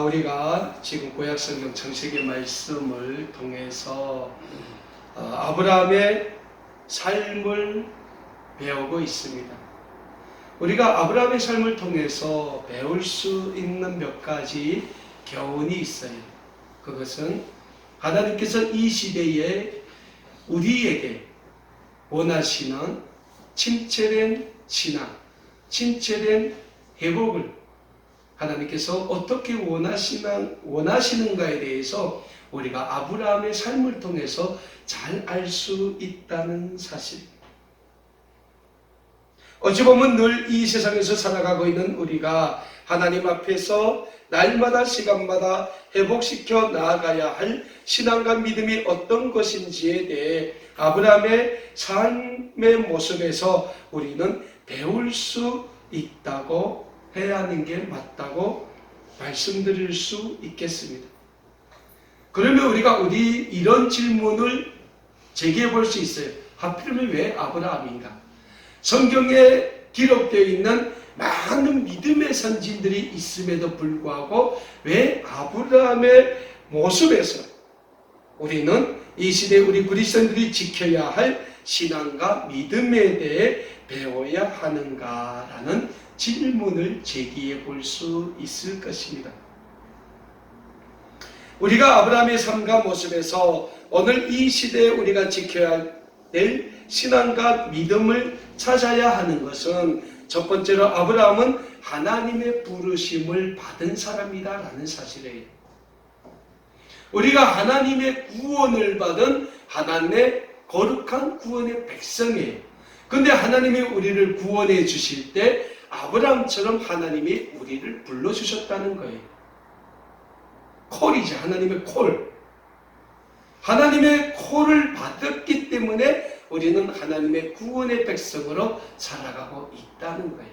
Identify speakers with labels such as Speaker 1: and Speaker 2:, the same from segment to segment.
Speaker 1: 우리가 지금 구약성경 창세기 말씀을 통해서 아브라함의 삶을 배우고 있습니다. 우리가 아브라함의 삶을 통해서 배울 수 있는 몇 가지 교훈이 있어요. 그것은 하나님께서 이 시대에 우리에게 원하시는 침체된 신앙, 침체된 회복을 하나님께서 어떻게 원하시는가에 대해서 우리가 아브라함의 삶을 통해서 잘 알 수 있다는 사실. 어찌 보면 늘 이 세상에서 살아가고 있는 우리가 하나님 앞에서 날마다 시간마다 회복시켜 나아가야 할 신앙과 믿음이 어떤 것인지에 대해 아브라함의 삶의 모습에서 우리는 배울 수 있다고 해야 하는 게 맞다고 말씀드릴 수 있겠습니다. 그러면 우리가 이런 질문을 제기해 볼 수 있어요. 하필이면 왜 아브라함인가? 성경에 기록되어 있는 많은 믿음의 선진들이 있음에도 불구하고 왜 아브라함의 모습에서 우리는 이 시대에 우리 그리스도인들이 지켜야 할 신앙과 믿음에 대해 배워야 하는가라는 질문을 제기해 볼 수 있을 것입니다. 우리가 아브라함의 삶과 모습에서 오늘 이 시대에 우리가 지켜야 될 신앙과 믿음을 찾아야 하는 것은 첫 번째로 아브라함은 하나님의 부르심을 받은 사람이다라는 사실이에요. 우리가 하나님의 구원을 받은 하나님의 거룩한 구원의 백성이에요. 그런데 하나님이 우리를 구원해 주실 때 아브라함처럼 하나님이 우리를 불러주셨다는 거예요. 콜이죠. 하나님의 콜. 하나님의 콜을 받았기 때문에 우리는 하나님의 구원의 백성으로 살아가고 있다는 거예요.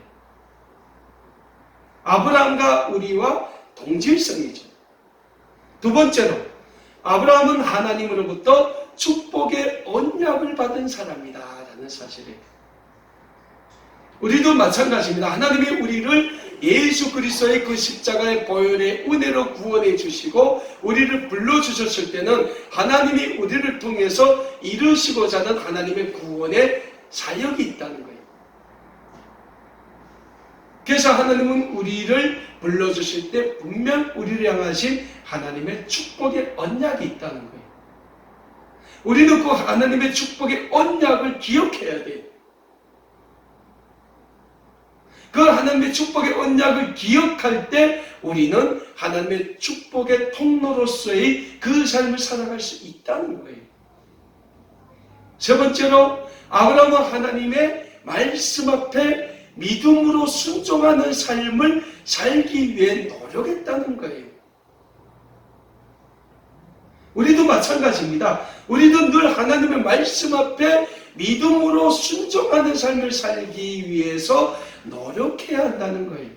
Speaker 1: 아브라함과 우리와 동질성이죠. 두 번째로 아브라함은 하나님으로부터 축복의 언약을 받은 사람이다 라는 사실이에요. 우리도 마찬가지입니다. 하나님이 우리를 예수 그리스도의 그 십자가의 보혈의 은혜로 구원해 주시고 우리를 불러주셨을 때는 하나님이 우리를 통해서 이루시고자 하는 하나님의 구원의 사역이 있다는 거예요. 그래서 하나님은 우리를 불러주실 때 분명 우리를 향하신 하나님의 축복의 언약이 있다는 거예요. 우리는 그 하나님의 축복의 언약을 기억해야 돼요. 그 하나님의 축복의 언약을 기억할 때 우리는 하나님의 축복의 통로로서의 그 삶을 살아갈 수 있다는 거예요. 세 번째로 아브라함은 하나님의 말씀 앞에 믿음으로 순종하는 삶을 살기 위해 노력했다는 거예요. 우리도 마찬가지입니다. 우리도 늘 하나님의 말씀 앞에 믿음으로 순종하는 삶을 살기 위해서 노력해야 한다는 거예요.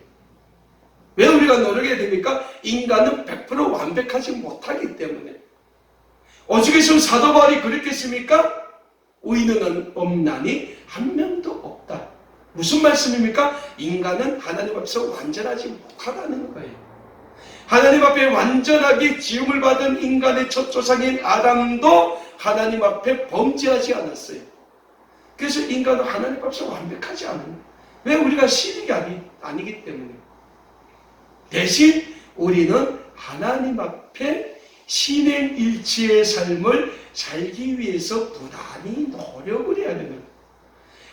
Speaker 1: 왜 우리가 노력해야 됩니까? 인간은 100% 완벽하지 못하기 때문에. 오직 있으면 사도 바울이 그랬겠습니까? 의인은 없나니 한 명도 없다. 무슨 말씀입니까? 인간은 하나님 앞에서 완전하지 못하다는 거예요. 하나님 앞에 완전하게 지음을 받은 인간의 첫 조상인 아담도 하나님 앞에 범죄하지 않았어요. 그래서 인간은 하나님 앞에서 완벽하지 않아요. 왜? 우리가 신이 아니기 때문에. 대신 우리는 하나님 앞에 신행일치의 삶을 살기 위해서 부단히 노력을 해야 되는 거예요.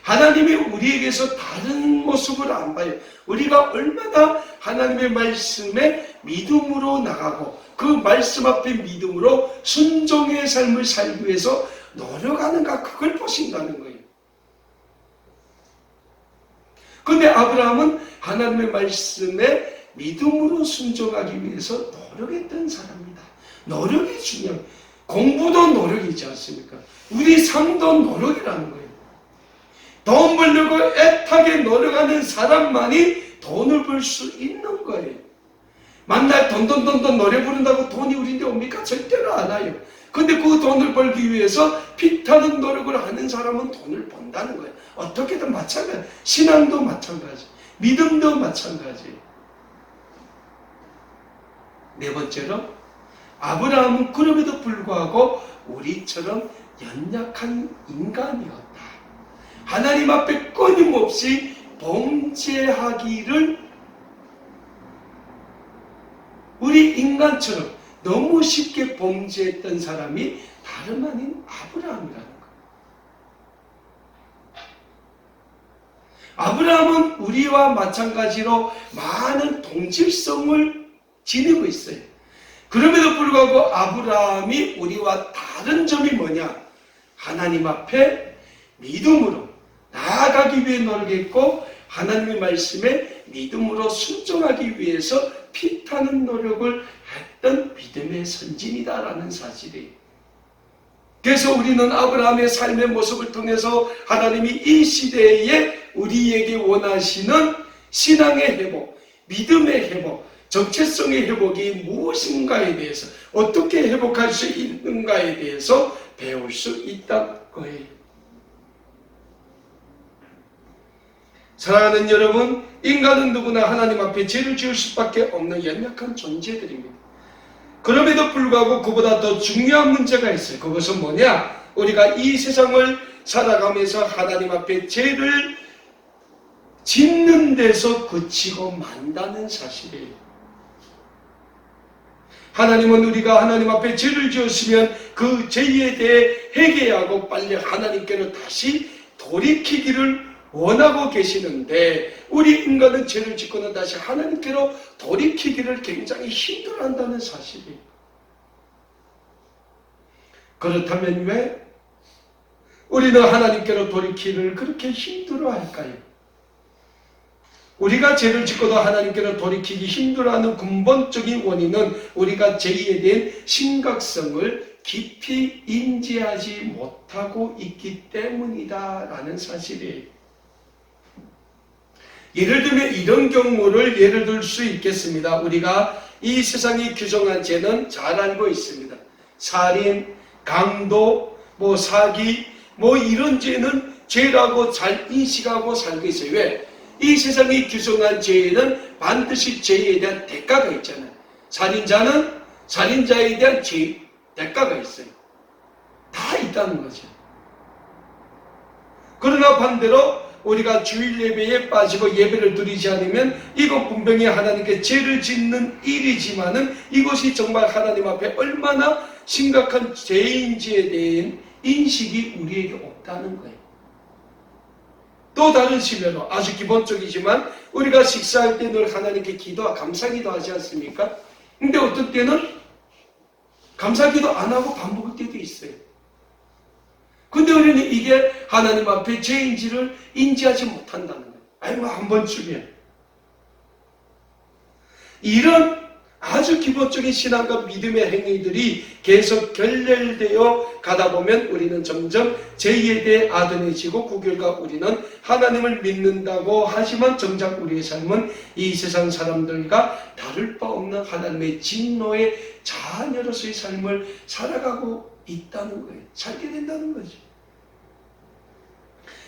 Speaker 1: 하나님이 우리에게서 다른 모습을 안 봐요. 우리가 얼마나 하나님의 말씀에 믿음으로 나가고 그 말씀 앞에 믿음으로 순종의 삶을 살기 위해서 노력하는가, 그걸 보신다는 거예요. 그런데 아브라함은 하나님의 말씀에 믿음으로 순종하기 위해서 노력했던 사람입니다. 노력이 중요해요. 공부도 노력이지 않습니까? 우리 삶도 노력이라는 거예요. 돈 벌려고 애타게 노력하는 사람만이 돈을 벌 수 있는 거예요. 만날 돈 노래 부른다고 돈이 우리한테 옵니까? 절대로 안 와요. 근데 그 돈을 벌기 위해서 피타는 노력을 하는 사람은 돈을 번다는 거예요. 어떻게든 마찬가지. 신앙도 마찬가지. 믿음도 마찬가지. 네 번째로 아브라함은 그럼에도 불구하고 우리처럼 연약한 인간이었다. 하나님 앞에 끊임없이 범죄하기를 우리 인간처럼 너무 쉽게 범죄했던 사람이 다름 아닌 아브라함이라는 거예요. 아브라함은 우리와 마찬가지로 많은 동질성을 지니고 있어요. 그럼에도 불구하고 아브라함이 우리와 다른 점이 뭐냐? 하나님 앞에 믿음으로 나아가기 위해 노력했고 하나님의 말씀에 믿음으로 순종하기 위해서 피타는 노력을 했던 믿음의 선진이다라는 사실이에요. 그래서 우리는 아브라함의 삶의 모습을 통해서 하나님이 이 시대에 우리에게 원하시는 신앙의 회복, 믿음의 회복, 정체성의 회복이 무엇인가에 대해서 어떻게 회복할 수 있는가에 대해서 배울 수 있다는 거예요. 사랑하는 여러분, 인간은 누구나 하나님 앞에 죄를 지을 수밖에 없는 연약한 존재들입니다. 그럼에도 불구하고 그보다 더 중요한 문제가 있어요. 그것은 뭐냐? 우리가 이 세상을 살아가면서 하나님 앞에 죄를 짓는 데서 그치고 만다는 사실이에요. 하나님은 우리가 하나님 앞에 죄를 지었으면 그 죄에 대해 회개하고 빨리 하나님께로 다시 돌이키기를 원하고 계시는데 우리 인간은 죄를 짓고는 다시 하나님께로 돌이키기를 굉장히 힘들어한다는 사실이에요. 그렇다면 왜 우리는 하나님께로 돌이키기를 그렇게 힘들어할까요? 우리가 죄를 짓고도 하나님께로 돌이키기 힘들어하는 근본적인 원인은 우리가 죄에 대한 심각성을 깊이 인지하지 못하고 있기 때문이다라는 사실이에요. 예를 들면 이런 경우를 예를 들 수 있겠습니다. 우리가 이 세상이 규정한 죄는 잘 알고 있습니다. 살인, 강도, 사기, 이런 죄는 죄라고 잘 인식하고 살고 있어요. 왜? 이 세상이 규정한 죄에는 반드시 죄에 대한 대가가 있잖아요. 살인자는 살인자에 대한 대가가 있어요. 다 있다는 거죠. 그러나 반대로 우리가 주일 예배에 빠지고 예배를 드리지 않으면 이것 분명히 하나님께 죄를 짓는 일이지만은 이것이 정말 하나님 앞에 얼마나 심각한 죄인지에 대한 인식이 우리에게 없다는 거예요. 또 다른 측면으로 아주 기본적이지만 우리가 식사할 때 늘 하나님께 감사기도 하지 않습니까? 근데 어떤 때는 감사기도 안 하고 밥 먹을 때도 있어요. 근데 우리는 이게 하나님 앞에 죄인지를 인지하지 못한다는 거예요. 아이고 한 번쯤이야. 이런 아주 기본적인 신앙과 믿음의 행위들이 계속 결렬되어 가다 보면 우리는 점점 죄에 대해 아둔해지고 그 결과 우리는 하나님을 믿는다고 하지만 정작 우리의 삶은 이 세상 사람들과 다를 바 없는 하나님의 진노의 자녀로서의 삶을 살아가고 있다는 거예요. 살게 된다는 거죠.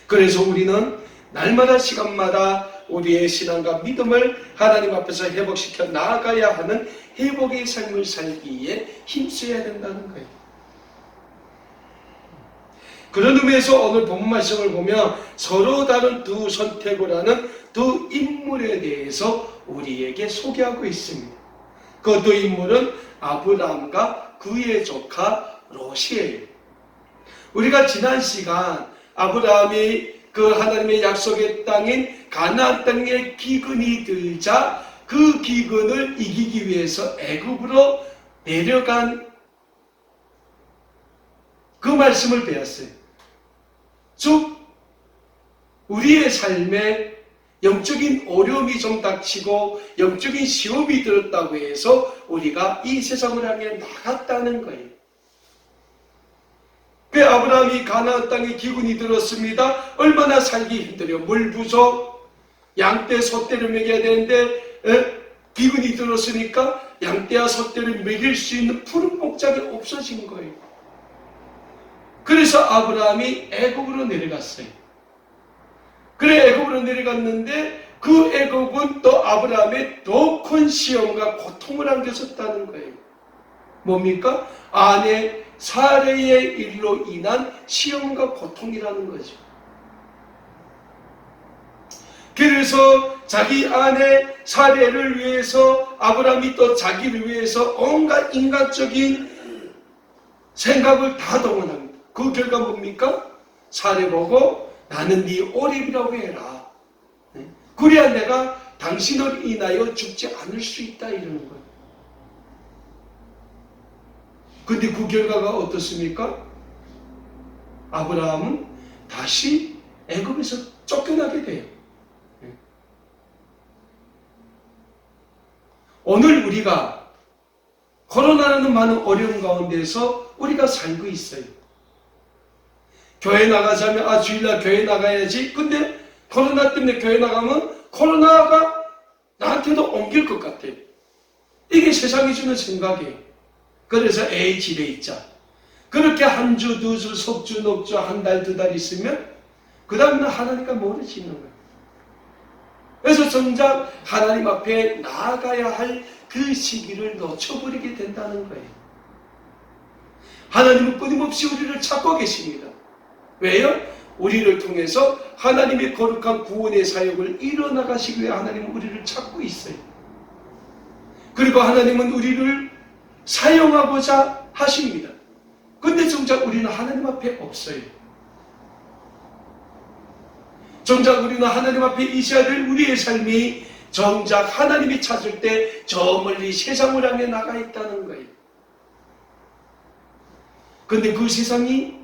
Speaker 1: 그래서 우리는 날마다 시간마다 우리의 신앙과 믿음을 하나님 앞에서 회복시켜 나아가야 하는 회복의 삶을 살기에 힘써야 된다는 거예요. 그런 의미에서 오늘 본문 말씀을 보면 서로 다른 두 선택을 하는 두 인물에 대해서 우리에게 소개하고 있습니다. 그 두 인물은 아브라함과 그의 조카 롯이에요. 우리가 지난 시간 아브라함이 그 하나님의 약속의 땅인 가나안 땅에 기근이 들자 그 기근을 이기기 위해서 애굽으로 내려간 그 말씀을 배웠어요. 즉 우리의 삶에 영적인 어려움이 좀 닥치고 영적인 시험이 들었다고 해서 우리가 이 세상을 향해 나갔다는 거예요. 그 아브라함이 가나안 땅에 기근이 들었습니다. 얼마나 살기 힘들어요. 물 부족, 양떼, 소떼를 먹여야 되는데 기근이 들었으니까 양떼와 소떼를 먹일 수 있는 푸른 목장이 없어진 거예요. 그래서 아브라함이 애굽으로 내려갔어요. 그래 애굽으로 내려갔는데 그 애굽은 또 아브라함의 더 큰 시험과 고통을 안겨줬다는 거예요. 뭡니까? 아내 사레의 일로 인한 시험과 고통이라는 거죠. 그래서 자기 아내 사레를 위해서 아브라함이 또 자기를 위해서 온갖 인간적인 생각을 다 동원합니다. 그 결과 뭡니까? 사레 보고 나는 네 오립이라고 해라. 그래야 내가 당신을 인하여 죽지 않을 수 있다 이러는 거예요. 근데 그 결과가 어떻습니까? 아브라함은 다시 애굽에서 쫓겨나게 돼요. 오늘 우리가 코로나라는 많은 어려움 가운데서 우리가 살고 있어요. 교회 나가자면 주일날 교회 나가야지. 근데 코로나 때문에 교회 나가면 코로나가 나한테도 옮길 것 같아요. 이게 세상이 주는 생각이에요. 그래서 에이 집에 있자. 그렇게 한 주, 두 주, 석 주, 넉 주, 한 달, 두 달 있으면 그 다음날 하나님과 멀어지는 거예요. 그래서 정작 하나님 앞에 나아가야 할 그 시기를 놓쳐버리게 된다는 거예요. 하나님은 끊임없이 우리를 찾고 계십니다. 왜요? 우리를 통해서 하나님의 거룩한 구원의 사역을 이뤄나가시기 위해 하나님은 우리를 찾고 있어요. 그리고 하나님은 우리를 사용하고자 하십니다. 근데 정작 우리는 하나님 앞에 없어요. 정작 우리는 하나님 앞에 있어야 될 우리의 삶이 정작 하나님이 찾을 때 저 멀리 세상을 향해 나가 있다는 거예요. 근데 그 세상이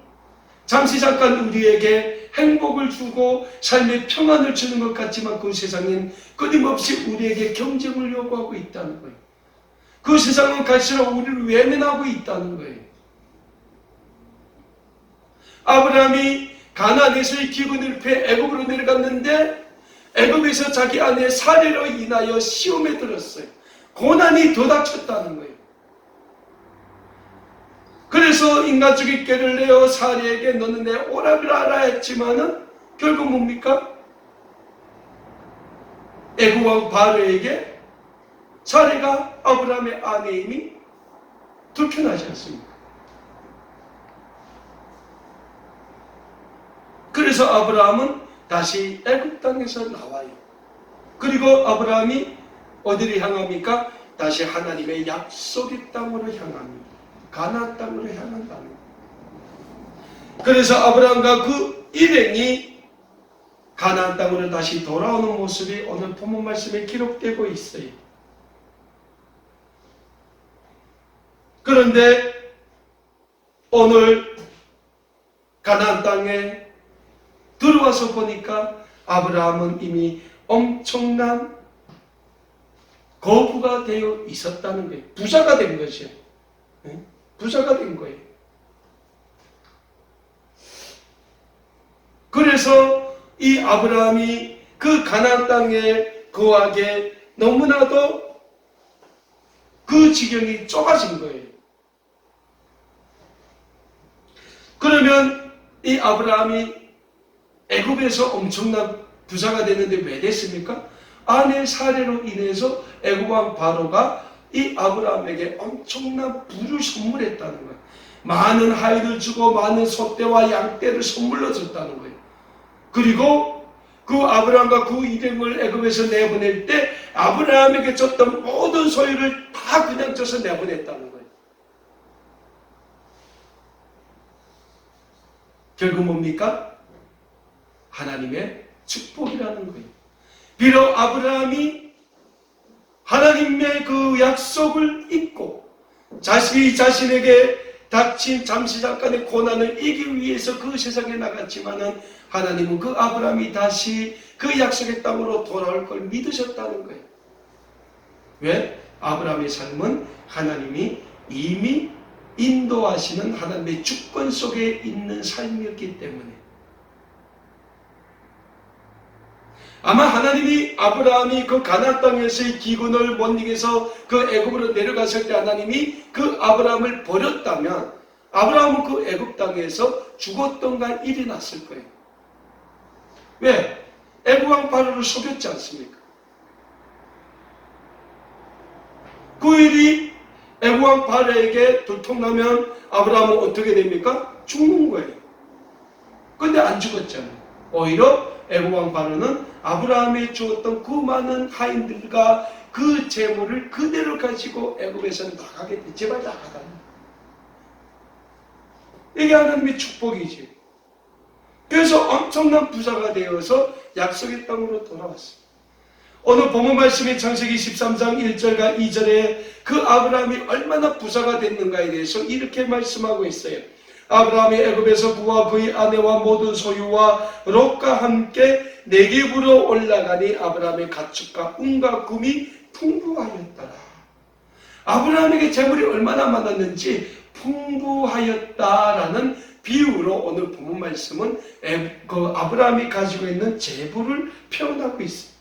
Speaker 1: 잠시 잠깐 우리에게 행복을 주고 삶의 평안을 주는 것 같지만 그 세상은 끊임없이 우리에게 경쟁을 요구하고 있다는 거예요. 그 세상은 갈수록 우리를 외면하고 있다는 거예요. 아브라함이 가나안에서의 기근을 피해 애굽으로 내려갔는데 애굽에서 자기 아내 사레로 인하여 시험에 들었어요. 고난이 더 닥쳤다는 거예요. 그래서 인간적인 꾀를 내어 사레에게 너는 내 오락을 알아 했지만은 결국 뭡니까? 애굽왕 바로에게 사레가 아브라함의 아내임이 들켜나지 않습니까? 그래서 아브라함은 다시 애굽 땅에서 나와요. 그리고 아브라함이 어디를 향합니까? 다시 하나님의 약속의 땅으로 향합니다. 가나안 땅으로 향한다는 거예요. 그래서 아브라함과 그 일행이 가나안 땅으로 다시 돌아오는 모습이 오늘 본문 말씀에 기록되고 있어요. 그런데 오늘 가나안 땅에 들어와서 보니까 아브라함은 이미 엄청난 거부가 되어 있었다는 거예요. 부자가 된 거죠. 부자가 된 거예요. 그래서 이 아브라함이 그 가나안 땅에 거하게 너무나도 그 지경이 좁아진 거예요. 그러면 이 아브라함이 애굽에서 엄청난 부자가 됐는데 왜 됐습니까? 아내 사레로 인해서 애굽 왕 바로가 이 아브라함에게 엄청난 부를 선물했다는 거예요. 많은 하인을 주고 많은 소떼와 양떼를 선물로 줬다는 거예요. 그리고 그 아브라함과 그 일행을 애굽에서 내보낼 때 아브라함에게 줬던 모든 소유를 다 그냥 줘서 내보냈다는 거예요. 결국 뭡니까? 하나님의 축복이라는 거예요. 비록 아브라함이 하나님의 그 약속을 잊고 자신이 자신에게 닥친 잠시 잠깐의 고난을 이기기 위해서 그 세상에 나갔지만은 하나님은 그 아브라함이 다시 그 약속의 땅으로 돌아올 걸 믿으셨다는 거예요. 왜? 아브라함의 삶은 하나님이 이미 인도하시는 하나님의 주권 속에 있는 삶이었기 때문에 아마 하나님이 아브라함이 그 가나안 땅에서의 기근을 못 이겨서 그 애굽으로 내려갔을 때 하나님이 그 아브라함을 버렸다면 아브라함은 그 애굽 땅에서 죽었던가 일이 났을 거예요. 왜? 애굽 애굽왕 바로를 속였지 않습니까? 그 일이 애굽왕 바로에게 들통나면 아브라함은 어떻게 됩니까? 죽는 거예요. 근데 안 죽었잖아요. 오히려 애굽왕 바로는 아브라함이 주었던 그 많은 하인들과 그 재물을 그대로 가지고 애굽에서 나가게 돼. 제발 나가라. 이게 하나님의 축복이지. 그래서 엄청난 부자가 되어서 약속의 땅으로 돌아왔어요. 오늘 본문 말씀인 창세기 13장 1절과 2절에 그 아브라함이 얼마나 부자가 됐는가에 대해서 이렇게 말씀하고 있어요. 아브라함이 애굽에서 그와 그의 아내와 모든 소유와 롯과 함께 네겝으로 올라가니 아브라함의 가축과 은과 금이 풍부하였더라. 아브라함에게 재물이 얼마나 많았는지 풍부하였다라는 비유로 오늘 본문 말씀은 그 아브라함이 가지고 있는 재물을 표현하고 있습니다.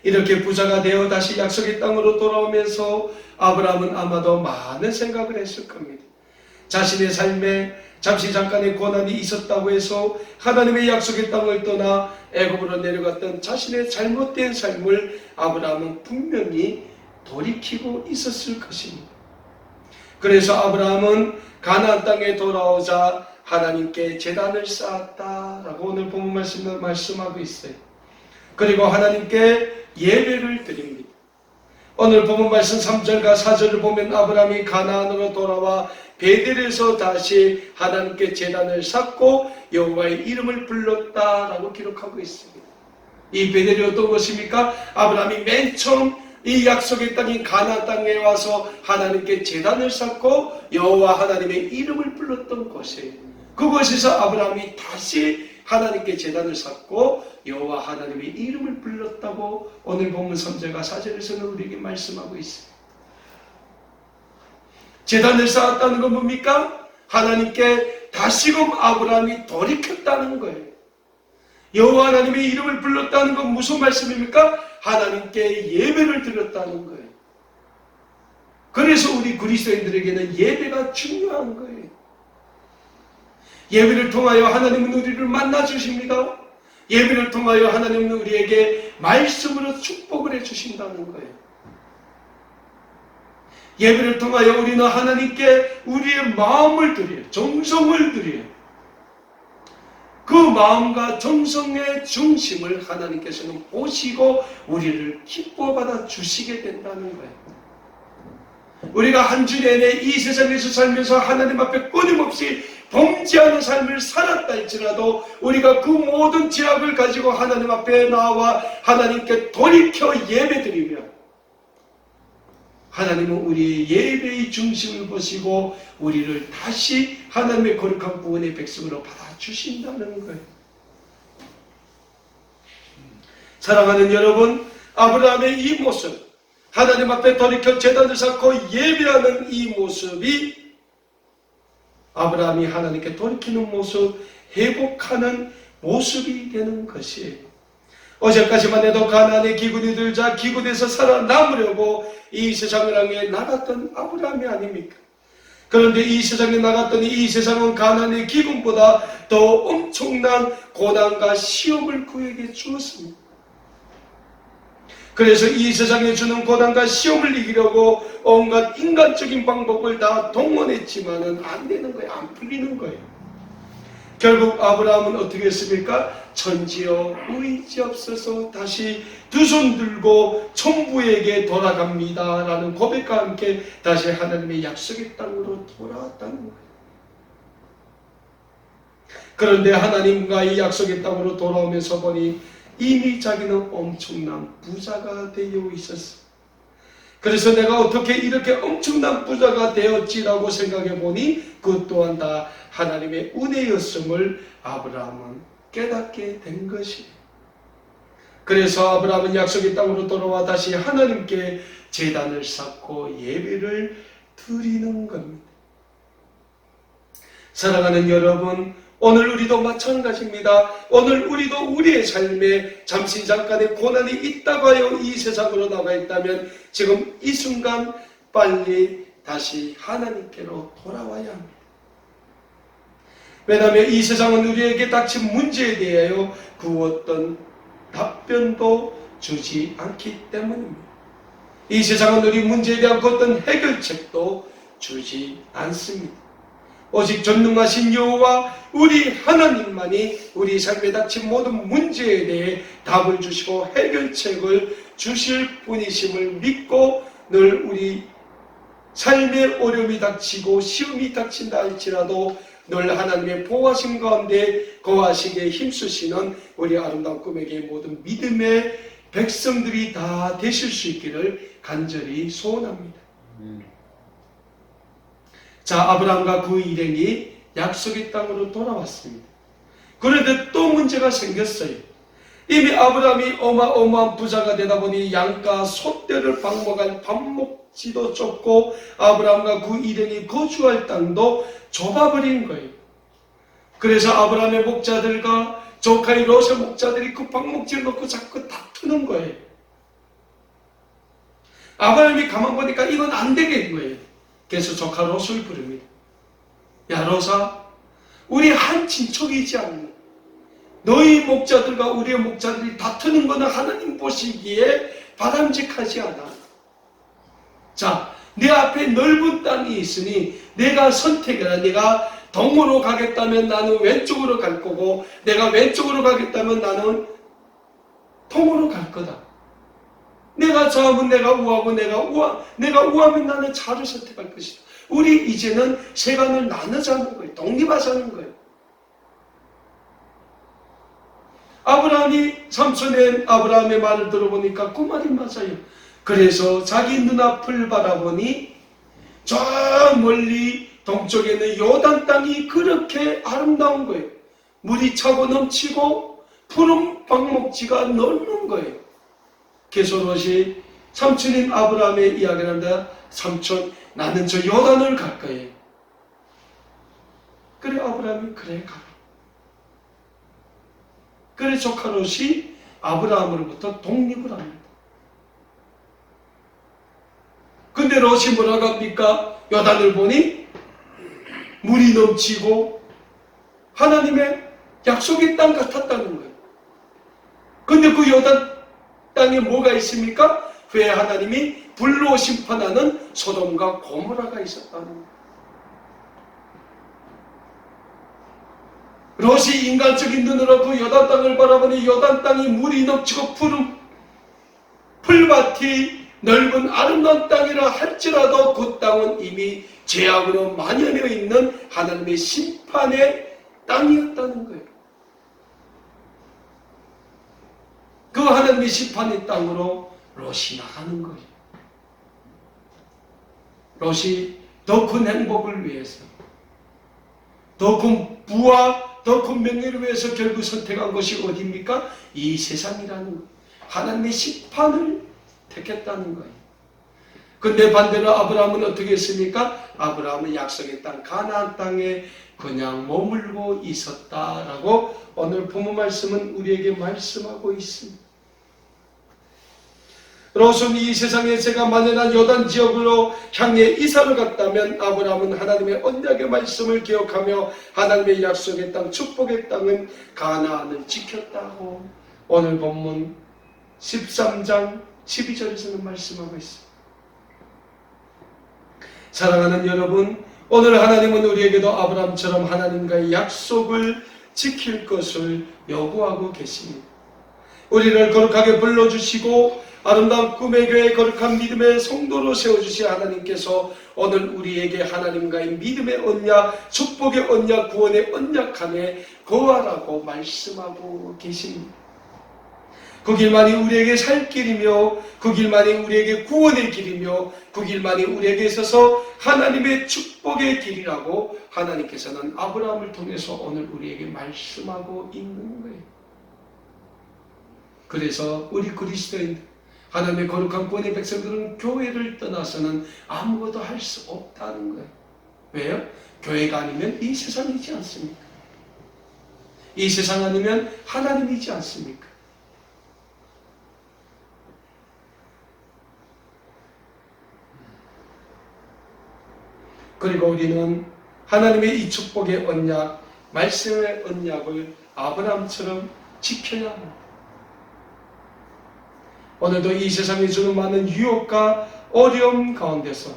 Speaker 1: 이렇게 부자가 되어 다시 약속의 땅으로 돌아오면서 아브라함은 아마도 많은 생각을 했을 겁니다. 자신의 삶에 잠시 잠깐의 고난이 있었다고 해서 하나님의 약속의 땅을 떠나 애굽으로 내려갔던 자신의 잘못된 삶을 아브라함은 분명히 돌이키고 있었을 것입니다. 그래서 아브라함은 가나안 땅에 돌아오자 하나님께 제단을 쌓았다라고 오늘 본문 말씀은 말씀하고 있어요. 그리고 하나님께 예배를 드립니다. 오늘 본문 말씀 3절과 4절을 보면 아브라함이 가나안으로 돌아와 베델에서 다시 하나님께 제단을 쌓고 여호와의 이름을 불렀다라고 기록하고 있습니다. 이 베델이 어떤 것입니까? 아브라함이 맨 처음 이 약속의 땅인 가나안 땅에 와서 하나님께 제단을 쌓고 여호와 하나님의 이름을 불렀던 곳이에요. 그곳에서 아브라함이 다시 하나님께 제단을 쌓고 여호와 하나님의 이름을 불렀다고 오늘 본문 3절과 4절에서는 우리에게 말씀하고 있어요. 제단을 쌓았다는 건 뭡니까? 하나님께 다시금 아브라함이 돌이켰다는 거예요. 여호와 하나님의 이름을 불렀다는 건 무슨 말씀입니까? 하나님께 예배를 드렸다는 거예요. 그래서 우리 그리스도인들에게는 예배가 중요한 거예요. 예배를 통하여 하나님은 우리를 만나 주십니다. 예배를 통하여 하나님은 우리에게 말씀으로 축복을 해주신다는 거예요. 예배를 통하여 우리는 하나님께 우리의 마음을 드려요. 정성을 드려요. 그 마음과 정성의 중심을 하나님께서는 보시고 우리를 기뻐 받아 주시게 된다는 거예요. 우리가 한 주 내내 이 세상에서 살면서 하나님 앞에 끊임없이 범죄하는 삶을 살았다 할지라도 우리가 그 모든 죄악을 가지고 하나님 앞에 나와 하나님께 돌이켜 예배드리며 하나님은 우리의 예배의 중심을 보시고 우리를 다시 하나님의 거룩한 구원의 백성으로 받아주신다는 거예요. 사랑하는 여러분, 아브라함의 이 모습, 하나님 앞에 돌이켜 제단을 쌓고 예배하는 이 모습이 아브라함이 하나님께 돌이키는 모습, 회복하는 모습이 되는 것이에요. 어제까지만 해도 가나안의 기근이 들자 기근에서 살아남으려고 이 세상을 향해 나갔던 아브라함이 아닙니까? 그런데 이 세상에 나갔더니 이 세상은 가나안의 기근보다 더 엄청난 고난과 시험을 그에게 주었습니다. 그래서 이 세상에 주는 고난과 시험을 이기려고 온갖 인간적인 방법을 다 동원했지만은 안 되는 거예요. 안 풀리는 거예요. 결국 아브라함은 어떻게 했습니까? 천지여 의지없어서 다시 두 손 들고 천부에게 돌아갑니다 라는 고백과 함께 다시 하나님의 약속의 땅으로 돌아왔다는 거예요. 그런데 하나님과 이 약속의 땅으로 돌아오면서 보니 이미 자기는 엄청난 부자가 되어 있었어. 그래서 내가 어떻게 이렇게 엄청난 부자가 되었지라고 생각해 보니 그것 또한 다 하나님의 은혜였음을 아브라함은 깨닫게 된 것이에요. 그래서 아브라함은 약속의 땅으로 돌아와 다시 하나님께 제단을 쌓고 예배를 드리는 겁니다. 사랑하는 여러분, 오늘 우리도 마찬가지입니다. 오늘 우리도 우리의 삶에 잠시 잠깐의 고난이 있다고 하여 이 세상으로 나가 있다면 지금 이 순간 빨리 다시 하나님께로 돌아와야 합니다. 왜냐하면 이 세상은 우리에게 닥친 문제에 대하여 그 어떤 답변도 주지 않기 때문입니다. 이 세상은 우리 문제에 대한 그 어떤 해결책도 주지 않습니다. 오직 전능하신 여호와 우리 하나님만이 우리 삶에 닥친 모든 문제에 대해 답을 주시고 해결책을 주실 분이심을 믿고 늘 우리 삶의 어려움이 닥치고 시험이 닥친다 할지라도 늘 하나님의 보호하심 가운데 거하시기에 힘쓰시는 우리 아름다운 꿈에게 모든 믿음의 백성들이 다 되실 수 있기를 간절히 소원합니다. 자, 아브라함과 그 일행이 약속의 땅으로 돌아왔습니다. 그런데 또 문제가 생겼어요. 이미 아브라함이 어마어마한 부자가 되다 보니 양가 소떼를 방목할 밥목지도 좁고 아브라함과 그 일행이 거주할 땅도 좁아버린 거예요. 그래서 아브라함의 목자들과 조카의 롯의 목자들이 그 방목지를 놓고 자꾸 다투는 거예요. 아브라함이 가만 보니까 이건 안 되겠는 거예요. 그래서 조카 롯을 부릅니다. 야 롯아, 우리 한 친척이지 않나? 너희 목자들과 우리의 목자들이 다투는 것은 하나님 보시기에 바람직하지 않아. 자, 내 앞에 넓은 땅이 있으니 내가 선택해라. 내가 동으로 가겠다면 나는 왼쪽으로 갈 거고, 내가 왼쪽으로 가겠다면 나는 동으로 갈 거다. 내가 좌하면 내가 우하고 내가 우하면 나는 좌를 선택할 것이다. 우리 이제는 세간을 나누자는 거예요. 독립하자는 거예요. 아브라함이 삼촌의 아브라함의 말을 들어보니까 그 말이 맞아요. 그래서 자기 눈앞을 바라보니 저 멀리 동쪽에 있는 요단 땅이 그렇게 아름다운 거예요. 물이 차고 넘치고 푸른 방목지가 넓는 거예요. 그래서 롯이 삼촌인 아브라함의 이야기를 한다. 삼촌, 나는 저 요단을 갈 거예요. 그래 아브라함이 그래 가라. 그래 조카 롯이 아브라함으로부터 독립을 합니다. 근데 롯이 뭐라고 합니까? 요단을 보니 물이 넘치고 하나님의 약속의 땅 같았다는 거예요. 근데 그 요단 땅에 뭐가 있습니까? 왜 하나님이 불로 심판하는 소돔과 고모라가 있었다는 거예요. 롯이 인간적인 눈으로 그 요단 땅을 바라보니 요단 땅이 물이 넘치고 푸른 풀밭이 넓은 아름다운 땅이라 할지라도 그 땅은 이미 죄악으로 만연해 있는 하나님의 심판의 땅이었다는 거예요. 그 하나님의 심판의 땅으로 롯이 나가는 거예요. 롯이 더 큰 행복을 위해서, 더 큰 부와 더 큰 명예를 위해서 결국 선택한 것이 어디입니까? 이 세상이라는 거예요. 하나님의 심판을 택했다는 거예요. 근데 반대로 아브라함은 어떻게 했습니까? 아브라함은 약속의 땅 가나안 땅에 그냥 머물고 있었다라고 오늘 본문 말씀은 우리에게 말씀하고 있습니다. 롯은 이 세상에 제가 마련한 요단 지역으로 향해 이사를 갔다면 아브라함은 하나님의 언약의 말씀을 기억하며 하나님의 약속의 땅, 축복의 땅은 가나안을 지켰다고 오늘 본문 13장 12절에서는 말씀하고 있습니다. 사랑하는 여러분, 오늘 하나님은 우리에게도 아브라함처럼 하나님과의 약속을 지킬 것을 요구하고 계십니다. 우리를 거룩하게 불러주시고 아름다운 꿈의 교회 거룩한 믿음의 성도로 세워주신 하나님께서 오늘 우리에게 하나님과의 믿음의 언약, 축복의 언약, 구원의 언약 안에 거하라고 말씀하고 계십니다. 그 길만이 우리에게 살 길이며 그 길만이 우리에게 구원의 길이며 그 길만이 우리에게 있어서 하나님의 축복의 길이라고 하나님께서는 아브라함을 통해서 오늘 우리에게 말씀하고 있는 거예요. 그래서 우리 그리스도인들, 하나님의 거룩한 구원의 백성들은 교회를 떠나서는 아무것도 할 수 없다는 거예요. 왜요? 교회가 아니면 이 세상이지 않습니까? 이 세상 아니면 하나님이지 않습니까? 그리고 우리는 하나님의 이 축복의 언약, 말씀의 언약을 아브라함처럼 지켜야 합니다. 오늘도 이 세상에 주는 많은 유혹과 어려움 가운데서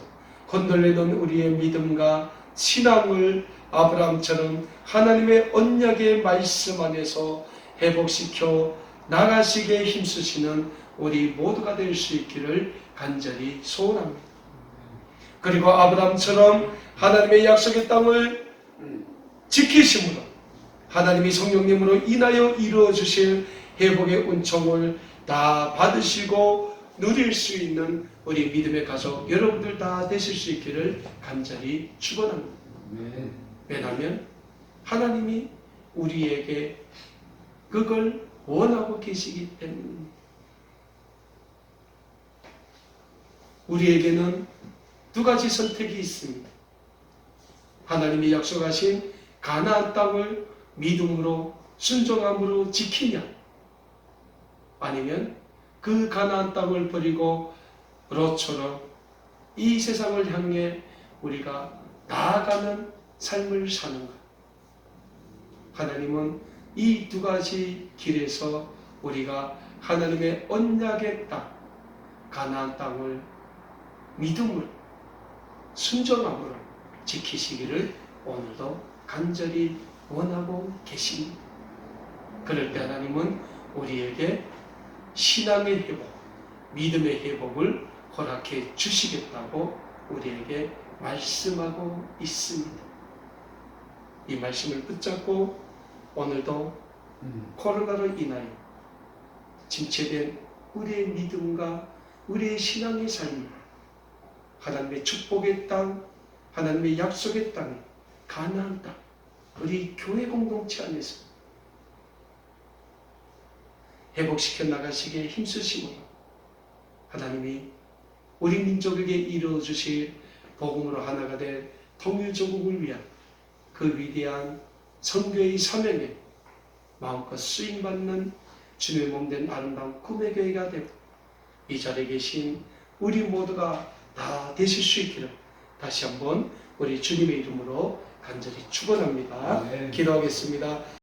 Speaker 1: 건들리던 우리의 믿음과 신앙을 아브라함처럼 하나님의 언약의 말씀 안에서 회복시켜 나가시게 힘쓰시는 우리 모두가 될 수 있기를 간절히 소원합니다. 그리고 아브라함처럼 하나님의 약속의 땅을 지키심으로 하나님이 성령님으로 인하여 이루어 주실 회복의 은총을 다 받으시고 누릴 수 있는 우리 믿음의 가족 여러분들 다 되실 수 있기를 간절히 축원합니다. 왜냐하면 하나님이 우리에게 그걸 원하고 계시기 때문입니다. 우리에게는 두 가지 선택이 있습니다. 하나님이 약속하신 가나안 땅을 믿음으로 순종함으로 지키냐, 아니면 그 가나안 땅을 버리고 롯처럼 이 세상을 향해 우리가 나아가는 삶을 사는가. 하나님은 이 두 가지 길에서 우리가 하나님의 언약의 땅, 가나안 땅을 믿음으로 순종함으로 지키시기를 오늘도 간절히 원하고 계십니다. 그럴 때 하나님은 우리에게 신앙의 회복, 믿음의 회복을 허락해 주시겠다고 우리에게 말씀하고 있습니다. 이 말씀을 붙잡고 오늘도 코로나로 인하여 침체된 우리의 믿음과 우리의 신앙의 삶을 하나님의 축복의 땅, 하나님의 약속의 땅, 가나안 땅, 우리 교회 공동체 안에서 회복시켜 나가시기에 힘쓰시고 하나님이 우리 민족에게 이루어 주실 복음으로 하나가 될 통일조국을 위한 그 위대한 선교의 사명에 마음껏 쓰임받는 주님의 몸된 아름다운 꿈의 교회가 되고 이 자리에 계신 우리 모두가 다 되실 수 있기를 다시 한번 우리 주님의 이름으로 간절히 축원합니다. 기도하겠습니다.